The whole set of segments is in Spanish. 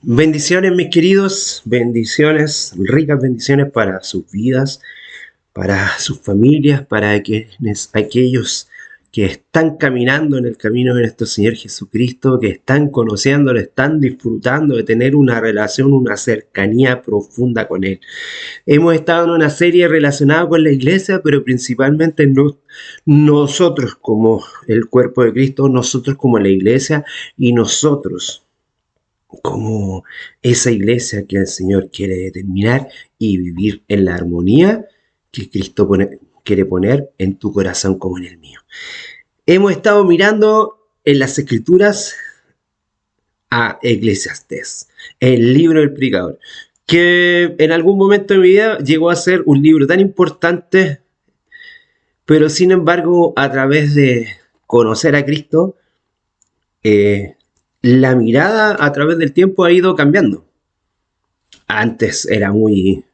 Bendiciones, mis queridos, bendiciones, ricas bendiciones para sus vidas, para sus familias, para aquellos que están caminando en el camino de nuestro Señor Jesucristo, que están conociéndolo, están disfrutando de tener una relación, una cercanía profunda con Él. Hemos estado en una serie relacionada con la iglesia, pero principalmente nosotros como el cuerpo de Cristo, nosotros como la iglesia y nosotros como esa iglesia que el Señor quiere determinar y vivir en la armonía que quiere poner en tu corazón como en el mío. Hemos estado mirando en las escrituras a Eclesiastés, el libro del predicador, que en algún momento de mi vida llegó a ser un libro tan importante, pero sin embargo a través de conocer a Cristo, la mirada a través del tiempo ha ido cambiando. Antes era muy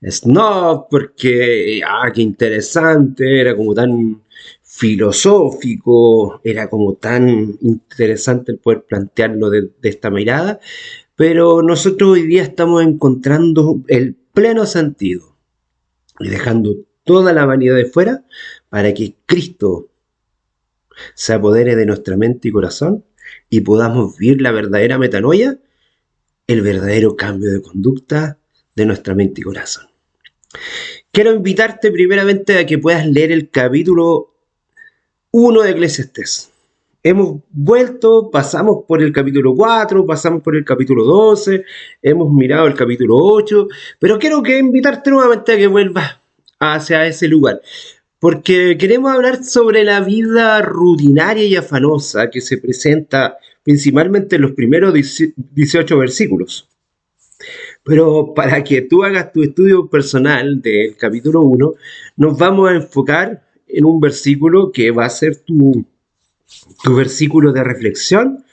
snob porque, qué interesante, era como tan filosófico, era como tan interesante el poder plantearlo de esta mirada, pero nosotros hoy día estamos encontrando el pleno sentido y dejando toda la vanidad de fuera para que Cristo se apodere de nuestra mente y corazón y podamos vivir la verdadera metanoia, el verdadero cambio de conducta de nuestra mente y corazón. Quiero invitarte primeramente a que puedas leer el capítulo 1 de Eclesiastés. Hemos vuelto, pasamos por el capítulo 4, pasamos por el capítulo 12, hemos mirado el capítulo 8, pero quiero invitarte nuevamente a que vuelvas hacia ese lugar, porque queremos hablar sobre la vida rutinaria y afanosa que se presenta principalmente en los primeros 18 versículos. Pero para que tú hagas tu estudio personal del capítulo 1, nos vamos a enfocar en un versículo que va a ser tu versículo de reflexión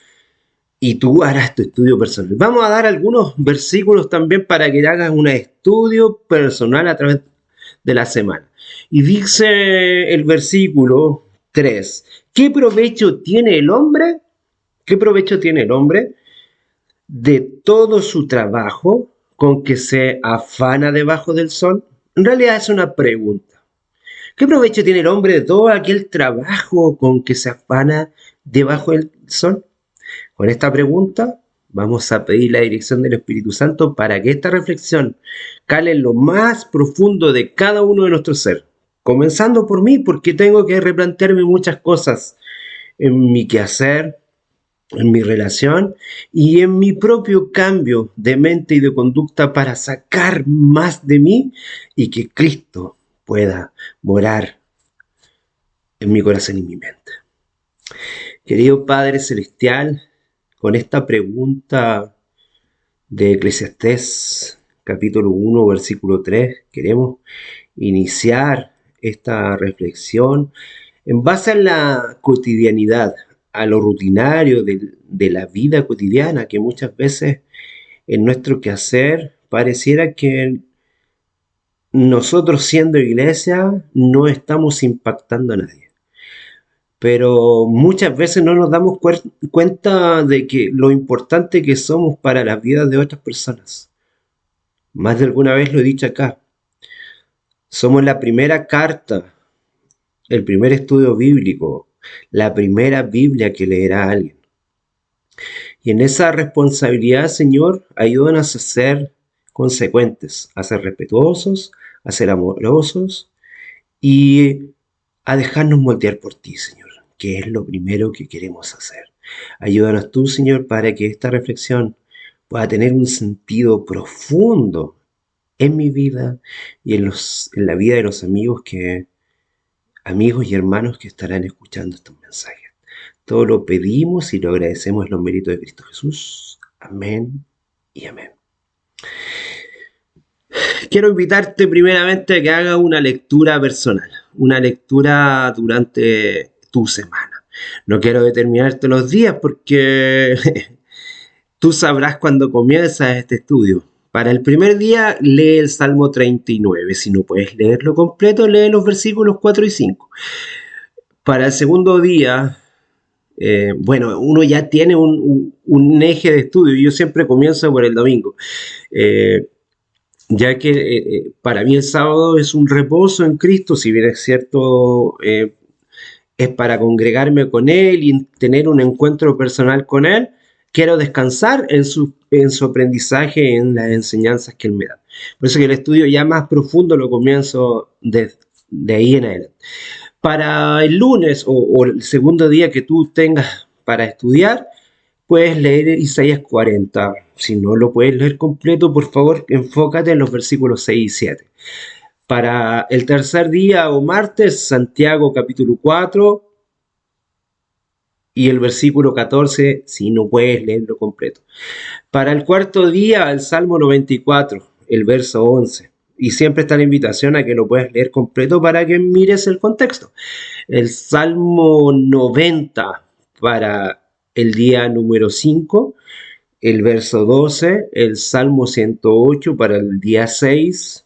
y tú harás tu estudio personal. Vamos a dar algunos versículos también para que hagas un estudio personal a través de la semana. Y dice el versículo 3, ¿qué provecho tiene el hombre? ¿Qué provecho tiene el hombre de todo su trabajo con que se afana debajo del sol? En realidad es una pregunta. ¿Qué provecho tiene el hombre de todo aquel trabajo con que se afana debajo del sol? Con esta pregunta vamos a pedir la dirección del Espíritu Santo para que esta reflexión cale en lo más profundo de cada uno de nuestros seres. Comenzando por mí, porque tengo que replantearme muchas cosas en mi quehacer, en mi relación y en mi propio cambio de mente y de conducta para sacar más de mí y que Cristo pueda morar en mi corazón y mi mente. Querido Padre Celestial, con esta pregunta de Eclesiastés capítulo 1 versículo 3 queremos iniciar esta reflexión en base a la cotidianidad, a lo rutinario de la vida cotidiana, que muchas veces en nuestro quehacer pareciera que nosotros siendo iglesia no estamos impactando a nadie. Pero muchas veces no nos damos cuenta de que lo importante que somos para las vidas de otras personas. Más de alguna vez lo he dicho acá. Somos la primera carta, el primer estudio bíblico, la primera Biblia que leerá alguien. Y en esa responsabilidad, Señor, ayúdanos a ser consecuentes, a ser respetuosos, a ser amorosos y a dejarnos moldear por ti, Señor, que es lo primero que queremos hacer. Ayúdanos tú, Señor, para que esta reflexión pueda tener un sentido profundo en mi vida y en la vida de los amigos y hermanos que estarán escuchando estos mensajes. Todo lo pedimos y lo agradecemos en los méritos de Cristo Jesús. Amén y amén. Quiero invitarte primeramente a que hagas una lectura personal, una lectura durante tu semana. No quiero determinarte los días porque tú sabrás cuando comienzas este estudio. Para el primer día, lee el Salmo 39. Si no puedes leerlo completo, lee los versículos 4 y 5. Para el segundo día, Bueno, uno ya tiene un eje de estudio. Yo siempre comienzo por el domingo, eh, ya que para mí el sábado es un reposo en Cristo, si bien es cierto, es para congregarme con Él y tener un encuentro personal con Él. Quiero descansar en su aprendizaje, en las enseñanzas que Él me da. Por eso que el estudio ya más profundo lo comienzo de ahí en adelante. Para el lunes o el segundo día que tú tengas para estudiar, puedes leer Isaías 40. Si no lo puedes leer completo, por favor, enfócate en los versículos 6 y 7. Para el tercer día o martes, Santiago capítulo 4 y el versículo 14, si no puedes leerlo completo. Para el cuarto día, el Salmo 94, el verso 11. Y siempre está la invitación a que lo puedas leer completo para que mires el contexto. El Salmo 90 para el día número 5, el verso 12, el Salmo 108 para el día 6,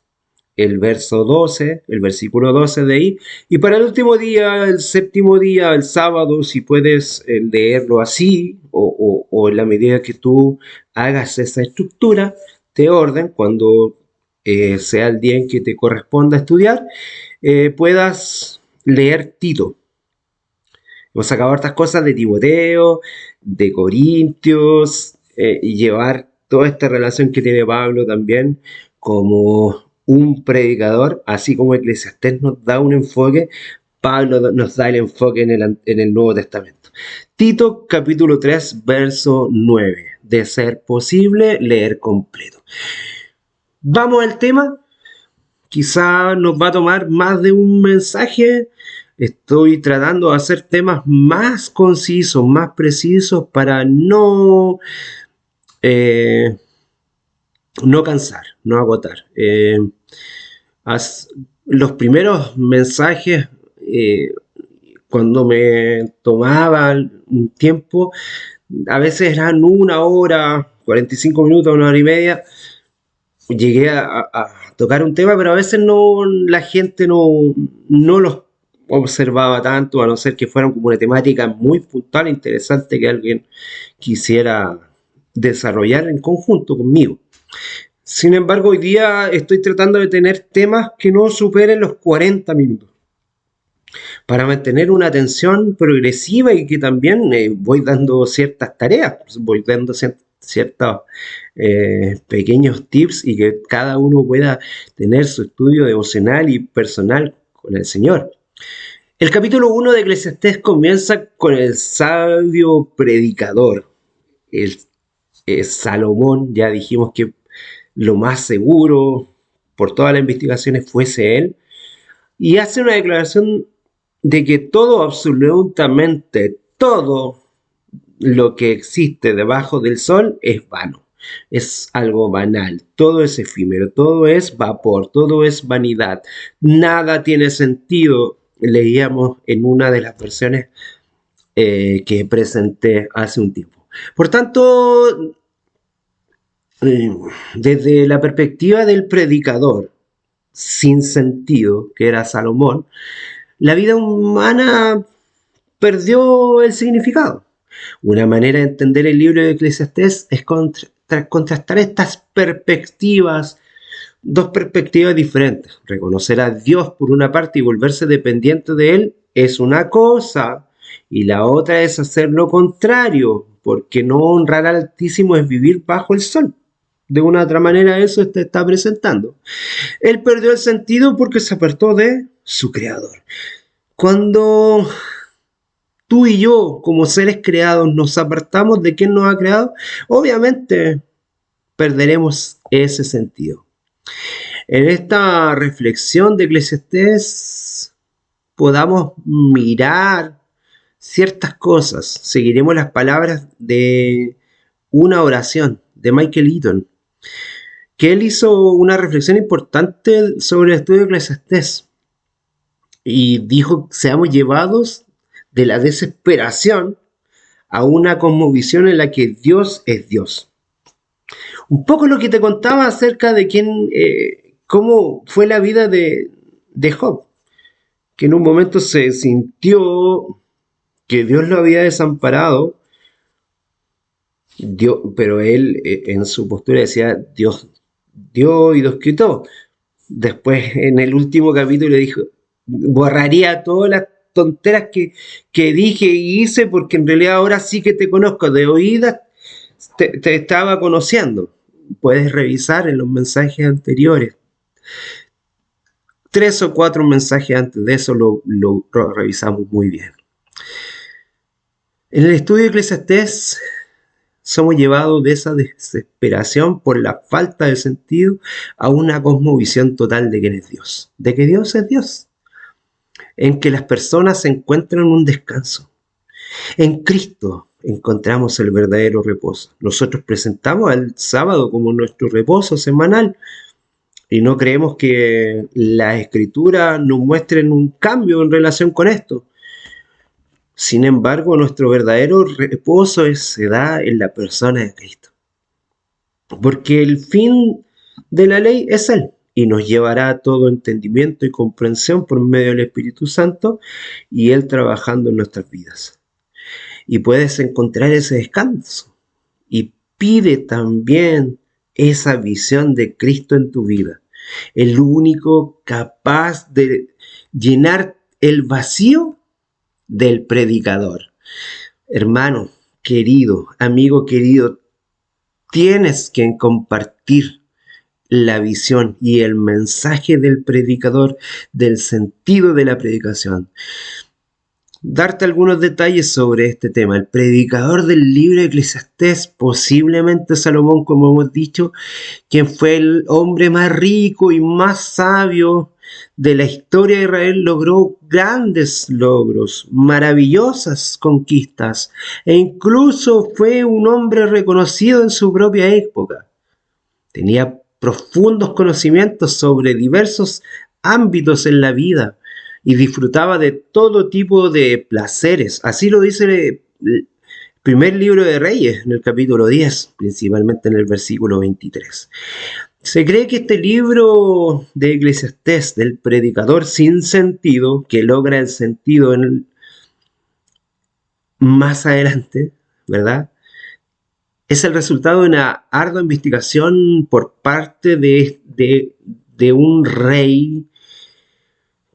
el verso 12, el versículo 12 de ahí, y para el último día, el séptimo día, el sábado, si puedes leerlo así, o en la medida que tú hagas esa estructura de orden, cuando sea el día en que te corresponda estudiar, puedas leer Tito. Hemos sacado hartas cosas de Timoteo, de Corintios, y llevar toda esta relación que tiene Pablo también como un predicador, así como Eclesiastés nos da un enfoque, Pablo nos da el enfoque en el Nuevo Testamento. Tito capítulo 3, verso 9. De ser posible, leer completo. Vamos al tema. Quizá nos va a tomar más de un mensaje. Estoy tratando de hacer temas más concisos, más precisos para eh, no cansar, no agotar. Los primeros mensajes, eh, cuando me tomaba un tiempo, a veces eran 1 hora, 45 minutos, 1 hora y media. Llegué a tocar un tema, pero a veces no, la gente no los observaba tanto, a no ser que fueran como una temática muy puntual, interesante que alguien quisiera desarrollar en conjunto conmigo. Sin embargo, hoy día estoy tratando de tener temas que no superen los 40 minutos para mantener una atención progresiva y que también voy dando ciertas tareas, voy dando ciertos pequeños tips y que cada uno pueda tener su estudio devocional y personal con el Señor. El capítulo 1 de Eclesiastés comienza con el sabio predicador, el Salomón. Ya dijimos que lo más seguro por todas las investigaciones fuese él, y hace una declaración de que todo, absolutamente todo lo que existe debajo del sol es vano. Es algo banal, todo es efímero, todo es vapor, todo es vanidad, nada tiene sentido. Leíamos en una de las versiones que presenté hace un tiempo. Por tanto, eh, desde la perspectiva del predicador sin sentido, que era Salomón, la vida humana perdió el significado. Una manera de entender el libro de Eclesiastés es contrastar estas perspectivas, dos perspectivas diferentes. Reconocer a Dios por una parte y volverse dependiente de Él es una cosa, y la otra es hacer lo contrario, porque no honrar al Altísimo es vivir bajo el sol. De una u otra manera eso te está presentando. Él perdió el sentido porque se apartó de su creador. Cuando tú y yo, como seres creados, nos apartamos de quien nos ha creado, obviamente perderemos ese sentido. En esta reflexión de Eclesiastés podamos mirar ciertas cosas. Seguiremos las palabras de una oración de Michael Eaton, que él hizo una reflexión importante sobre el estudio de Eclesiastés y dijo: seamos llevados de la desesperación a una cosmovisión en la que Dios es Dios. Un poco lo que te contaba acerca de cómo fue la vida de Job, que en un momento se sintió que Dios lo había desamparado, pero él en su postura decía, Dios dio y Dios quitó. Después, en el último capítulo, dijo, borraría todas las tonteras que dije y hice, porque en realidad ahora sí que te conozco, de oídas te estaba conociendo. Puedes revisar en los mensajes anteriores. 3 o 4 mensajes antes de eso lo revisamos muy bien. En el estudio de Eclesiastés somos llevados de esa desesperación por la falta de sentido a una cosmovisión total de quién es Dios, de que Dios es Dios, en que las personas encuentran un descanso. En Cristo encontramos el verdadero reposo. Nosotros presentamos el sábado como nuestro reposo semanal y no creemos que las escrituras nos muestren un cambio en relación con esto. Sin embargo, nuestro verdadero reposo se da en la persona de Cristo. Porque el fin de la ley es Él y nos llevará a todo entendimiento y comprensión por medio del Espíritu Santo y Él trabajando en nuestras vidas. Y puedes encontrar ese descanso. Y pide también esa visión de Cristo en tu vida. El único capaz de llenar el vacío del predicador. Hermano querido, amigo querido, tienes que compartir la visión y el mensaje del predicador, del sentido de la predicación. Darte algunos detalles sobre este tema. El predicador del libro de Eclesiastés, posiblemente Salomón, como hemos dicho, quien fue el hombre más rico y más sabio de la historia de Israel, logró grandes logros, maravillosas conquistas, e incluso fue un hombre reconocido en su propia época. Tenía profundos conocimientos sobre diversos ámbitos en la vida y disfrutaba de todo tipo de placeres. Así lo dice el primer libro de Reyes, en el capítulo 10, principalmente en el versículo 23. Se cree que este libro de Eclesiastés, del predicador sin sentido, que logra el sentido más adelante, ¿verdad?, es el resultado de una ardua investigación por parte de un rey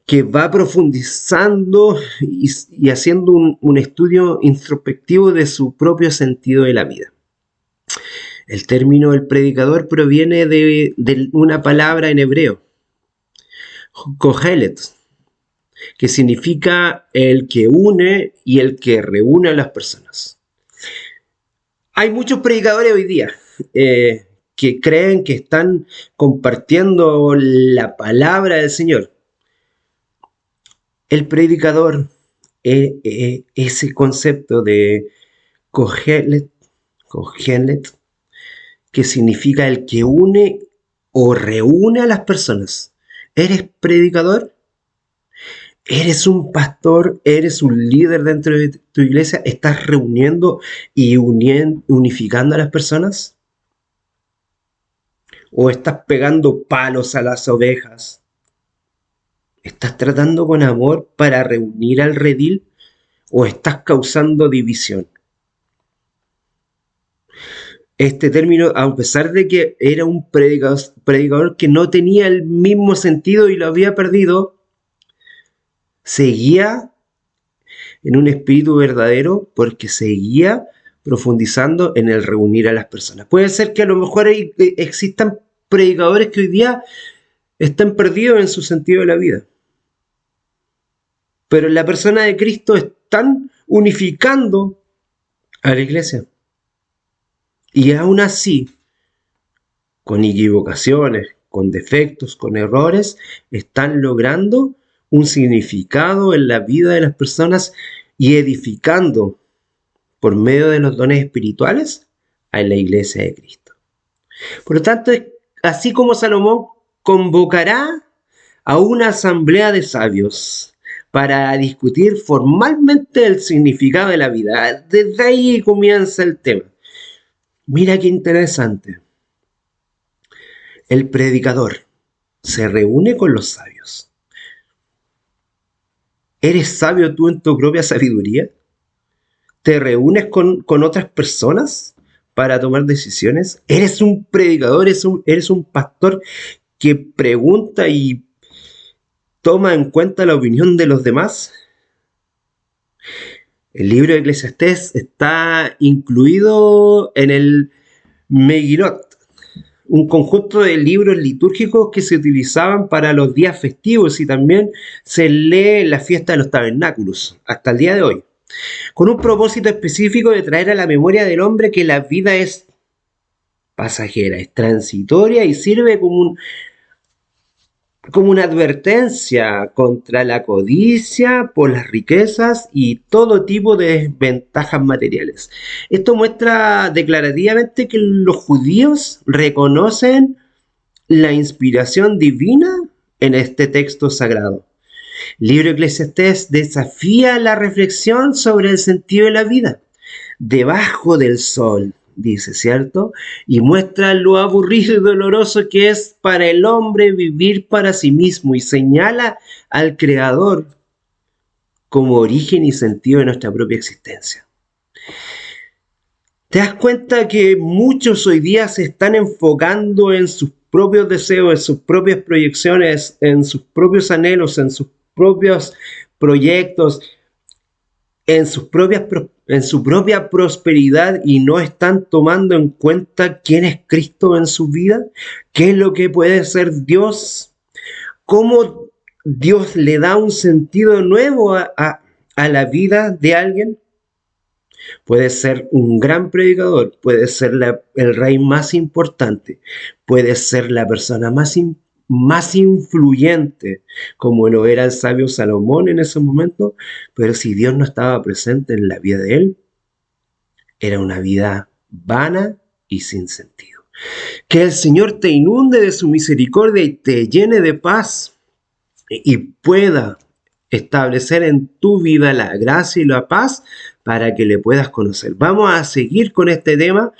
que va profundizando y haciendo un estudio introspectivo de su propio sentido de la vida. El término del predicador proviene de una palabra en hebreo, kohelet, que significa el que une y el que reúne a las personas. Hay muchos predicadores hoy día que creen que están compartiendo la palabra del Señor. El predicador, ese concepto de kohelet, que significa el que une o reúne a las personas. ¿Eres predicador? ¿Eres un pastor? ¿Eres un líder dentro de tu iglesia? ¿Estás reuniendo y unificando a las personas? ¿O estás pegando palos a las ovejas? ¿Estás tratando con amor para reunir al redil? ¿O estás causando división? Este término, a pesar de que era un predicador que no tenía el mismo sentido y lo había perdido, seguía en un espíritu verdadero porque seguía profundizando en el reunir a las personas. Puede ser que a lo mejor existan predicadores que hoy día están perdidos en su sentido de la vida, pero en la persona de Cristo están unificando a la iglesia. Y aún así, con equivocaciones, con defectos, con errores, están logrando un significado en la vida de las personas y edificando por medio de los dones espirituales a la iglesia de Cristo. Por lo tanto, así como Salomón convocará a una asamblea de sabios para discutir formalmente el significado de la vida, desde ahí comienza el tema. Mira qué interesante. El predicador se reúne con los sabios. ¿Eres sabio tú en tu propia sabiduría? ¿Te reúnes con otras personas para tomar decisiones? ¿Eres un predicador? ¿Eres un pastor que pregunta y toma en cuenta la opinión de los demás? El libro de Eclesiastés está incluido en el Megilot, un conjunto de libros litúrgicos que se utilizaban para los días festivos y también se lee en la fiesta de los tabernáculos, hasta el día de hoy, con un propósito específico de traer a la memoria del hombre que la vida es pasajera, es transitoria y sirve como una advertencia contra la codicia por las riquezas y todo tipo de ventajas materiales. Esto muestra declarativamente que los judíos reconocen la inspiración divina en este texto sagrado. El libro Eclesiastés desafía la reflexión sobre el sentido de la vida. Debajo del sol, dice, ¿cierto? Y muestra lo aburrido y doloroso que es para el hombre vivir para sí mismo y señala al Creador como origen y sentido de nuestra propia existencia. ¿Te das cuenta que muchos hoy día se están enfocando en sus propios deseos, en sus propias proyecciones, en sus propios anhelos, en sus propios proyectos, en su propia prosperidad y no están tomando en cuenta quién es Cristo en su vida? ¿Qué es lo que puede ser Dios? ¿Cómo Dios le da un sentido nuevo a la vida de alguien? Puede ser un gran predicador, puede ser el rey más importante, puede ser la persona más influyente, como lo era el sabio Salomón en ese momento, pero si Dios no estaba presente en la vida de él, era una vida vana y sin sentido. Que el Señor te inunde de su misericordia y te llene de paz y pueda establecer en tu vida la gracia y la paz para que le puedas conocer. Vamos a seguir con este tema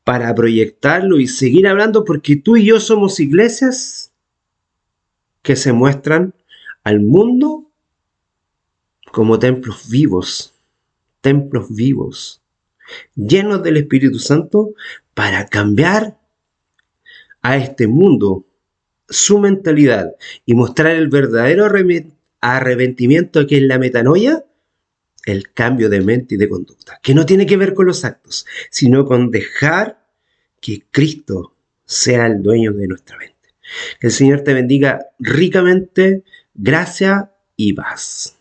para proyectarlo y seguir hablando, porque tú y yo somos iglesias que se muestran al mundo como templos vivos, llenos del Espíritu Santo para cambiar a este mundo su mentalidad y mostrar el verdadero arrepentimiento, que es la metanoia, el cambio de mente y de conducta, que no tiene que ver con los actos, sino con dejar que Cristo sea el dueño de nuestra mente. Que el Señor te bendiga ricamente, gracia y paz.